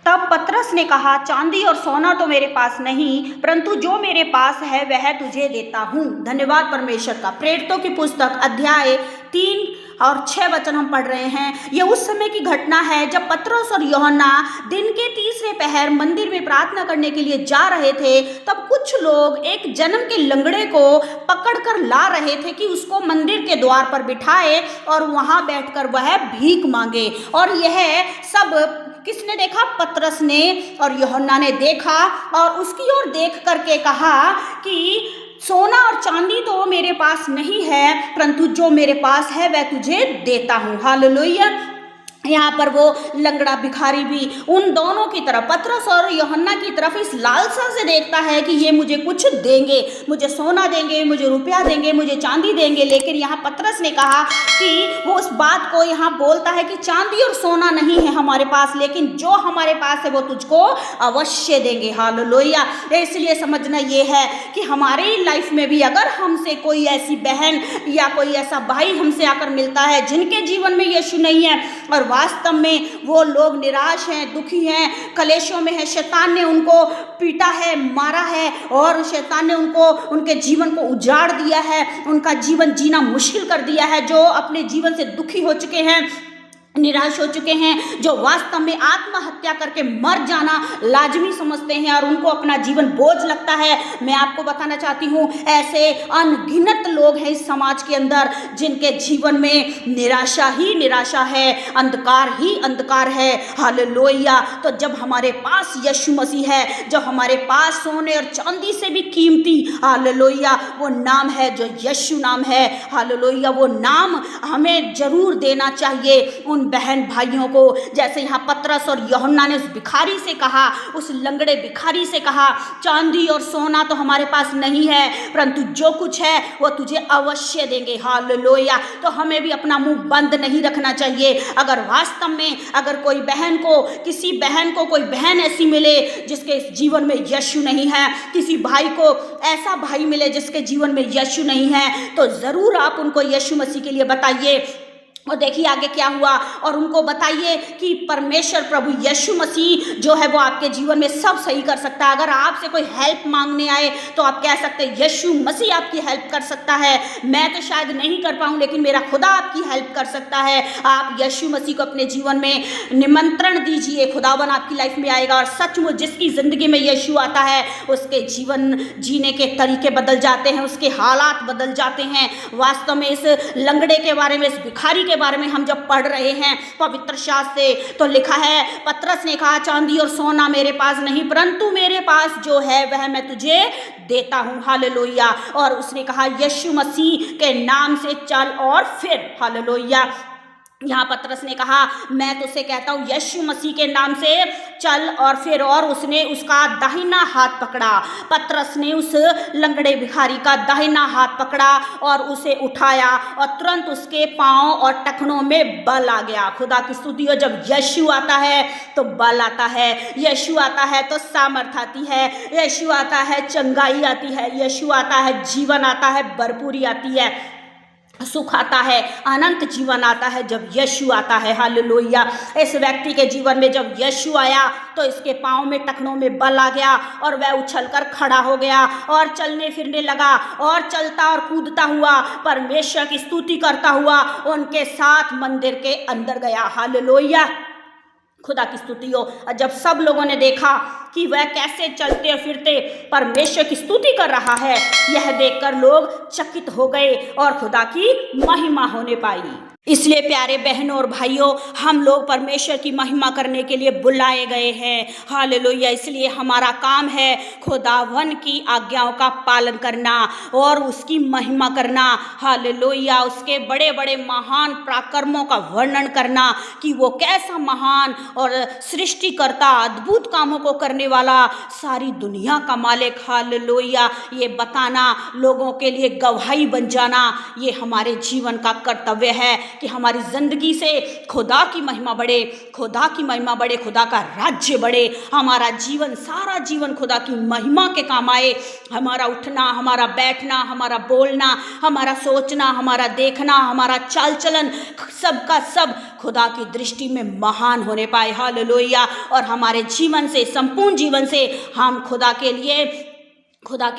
तब पतरस ने कहा, चांदी और सोना तो मेरे पास नहीं, परंतु जो मेरे पास है वह तुझे देता हूँ। धन्यवाद परमेश्वर का। प्रेरितों की पुस्तक अध्याय 3 और 6 वचन हम पढ़ रहे हैं। ये उस समय की घटना है जब पतरस और यूहन्ना दिन के तीसरे पहर मंदिर में प्रार्थना करने के लिए जा रहे थे। तब कुछ लोग एक जन्म के लंगड़े को पकड़कर ला रहे थे कि उसको मंदिर के द्वार पर बिठाए और वहां बैठकर वह भीख मांगे। और यह सब किसने देखा? पतरस ने और यूहन्ना ने देखा और उसकी ओर देख करके कहा कि सोना और चांदी तो मेरे पास नहीं है, परंतु जो मेरे पास है वह तुझे देता हूँ। हालेलुया। यहाँ पर वो लंगड़ा भिखारी भी उन दोनों की तरफ, पतरस और यूहन्ना की तरफ, इस लालसा से देखता है कि ये मुझे कुछ देंगे, मुझे सोना देंगे, मुझे रुपया देंगे, मुझे चांदी देंगे। लेकिन यहाँ पतरस ने कहा कि वो उस बात को यहाँ बोलता है कि चांदी और सोना नहीं है हमारे पास, लेकिन जो हमारे पास है वो तुझको अवश्य देंगे। हालेलुया। इसलिए समझना ये है कि हमारी लाइफ में भी अगर हमसे कोई ऐसी बहन या कोई ऐसा भाई हमसे आकर मिलता है जिनके जीवन में यीशु नहीं है और वास्तव में वो लोग निराश हैं, दुखी हैं, कलेशों में हैं, शैतान ने उनको पीटा है, मारा है और शैतान ने उनको, उनके जीवन को उजाड़ दिया है, उनका जीवन जीना मुश्किल कर दिया है, जो अपने जीवन से दुखी हो चुके हैं, निराश हो चुके हैं, जो वास्तव में आत्महत्या करके मर जाना लाजमी समझते हैं और उनको अपना जीवन बोझ लगता है। मैं आपको बताना चाहती हूँ, ऐसे अनगिनत लोग हैं इस समाज के अंदर जिनके जीवन में निराशा ही निराशा है, अंधकार ही अंधकार है। हालेलुया। तो जब हमारे पास यीशु मसीह है, जब हमारे पास सोने और चांदी से भी कीमती, हालेलुया, वो नाम है जो यीशु नाम है। हालेलुया। वो नाम हमें जरूर देना चाहिए उन बहन भाइयों को। जैसे यहाँ पतरस और यूहन्ना ने उस भिखारी से कहा, उस लंगड़े भिखारी से कहा, चांदी और सोना तो हमारे पास नहीं है, परंतु जो कुछ है वो तुझे अवश्य देंगे। हालेलुया। तो हमें भी अपना मुंह बंद नहीं रखना चाहिए। अगर वास्तव में अगर कोई बहन को, किसी बहन को कोई बहन ऐसी मिले जिसके जीवन में यीशु नहीं है, किसी भाई को ऐसा भाई मिले जिसके जीवन में यीशु नहीं है, तो जरूर आप उनको यीशु मसीह के लिए बताइए। और देखिए आगे क्या हुआ, और उनको बताइए कि परमेश्वर प्रभु यीशु मसीह जो है वो आपके जीवन में सब सही कर सकता है। अगर आपसे कोई हेल्प मांगने आए तो आप कह सकते हैं यीशु मसीह आपकी हेल्प कर सकता है। मैं तो शायद नहीं कर पाऊँ, लेकिन मेरा खुदा आपकी हेल्प कर सकता है। आप यीशु मसीह को अपने जीवन में निमंत्रण दीजिए, खुदावन आपकी लाइफ में आएगा। और सचमुच जिसकी ज़िंदगी में यीशु आता है उसके जीवन जीने के तरीके बदल जाते हैं, उसके हालात बदल जाते हैं। वास्तव में इस लंगड़े के बारे में, इस भिखारी के बारे में हम जब पढ़ रहे हैं पवित्र शास्त्र से, तो लिखा है, पतरस ने कहा, चांदी और सोना मेरे पास नहीं, परंतु मेरे पास जो है वह मैं तुझे देता हूँ। हालेलुया। और उसने कहा, यीशु मसीह के नाम से चल और फिर। हालेलुया। यहाँ पतरस ने कहा, मैं तुझसे कहता हूँ यीशु मसीह के नाम से चल और फिर। और उसने उसका दाहिना हाथ पकड़ा। पतरस ने उस लंगड़े भिखारी का दाहिना हाथ पकड़ा और उसे उठाया और तुरंत उसके पांव और टखनों में बल आ गया। खुदा की स्तुति हो। जब यीशु आता है तो बल आता है, यीशु आता है तो सामर्थ आती है, यीशु आता है चंगाई आती है, यीशु आता है जीवन आता है, भरपूरी आती है, सुख आता है, अनंत जीवन आता है जब यीशु आता है। हालेलुया। इस व्यक्ति के जीवन में जब यीशु आया तो इसके पाँव में, टखनों में बल आ गया और वह उछलकर खड़ा हो गया और चलने फिरने लगा और चलता और कूदता हुआ, परमेश्वर की स्तुति करता हुआ उनके साथ मंदिर के अंदर गया। हालेलुया। खुदा की स्तुति हो। जब सब लोगों ने देखा कि वह कैसे चलते फिरते परमेश्वर की स्तुति कर रहा है, यह देखकर लोग चकित हो गए और खुदा की महिमा होने पाई। इसलिए प्यारे बहनों और भाइयों, हम लोग परमेश्वर की महिमा करने के लिए बुलाए गए हैं। हालेलुया। इसलिए हमारा काम है खुदावन की आज्ञाओं का पालन करना और उसकी महिमा करना। हालेलुया। उसके बड़े बड़े महान पराक्रमों का वर्णन करना कि वो कैसा महान और सृष्टिकर्ता, अद्भुत कामों को करने वाला, सारी दुनिया का मालिक। हालेलुया। ये बताना, लोगों के लिए गवाही बन जाना, ये हमारे जीवन का कर्तव्य है। कि हमारी ज़िंदगी से खुदा की महिमा बढ़े, खुदा की महिमा बढ़े, खुदा का राज्य बढ़े, हमारा जीवन, सारा जीवन खुदा की महिमा के काम आए। हमारा उठना, हमारा बैठना, हमारा बोलना, हमारा सोचना, हमारा देखना, हमारा चाल चलन, सब का सब खुदा की दृष्टि में महान होने पाए। हालेलुया। और हमारे जीवन से, संपूर्ण जीवन से हम खुदा के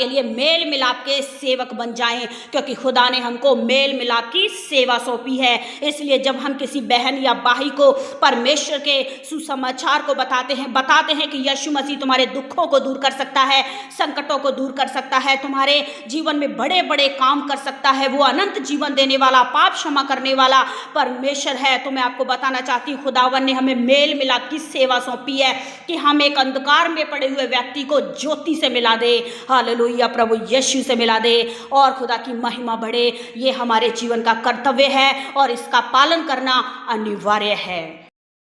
लिए मेल मिलाप के सेवक बन जाएं, क्योंकि खुदा ने हमको मेल मिलाप की सेवा सौंपी है। इसलिए जब हम किसी बहन या भाई को परमेश्वर के सुसमाचार को बताते हैं कि यीशु मसीह तुम्हारे दुखों को दूर कर सकता है, संकटों को दूर कर सकता है, तुम्हारे जीवन में बड़े बड़े काम कर सकता है, वो अनंत जीवन देने वाला, पाप क्षमा करने वाला परमेश्वर है, तो मैं आपको बताना चाहती हूँ खुदावन ने हमें मेल मिलाप की सेवा सौंपी है कि हम एक अंधकार में पड़े हुए व्यक्ति को ज्योति से मिला दे। हालेलुया। प्रभु यीशु से मिला दे और खुदा की महिमा बढ़े। ये हमारे जीवन का कर्तव्य है और इसका पालन करना अनिवार्य है।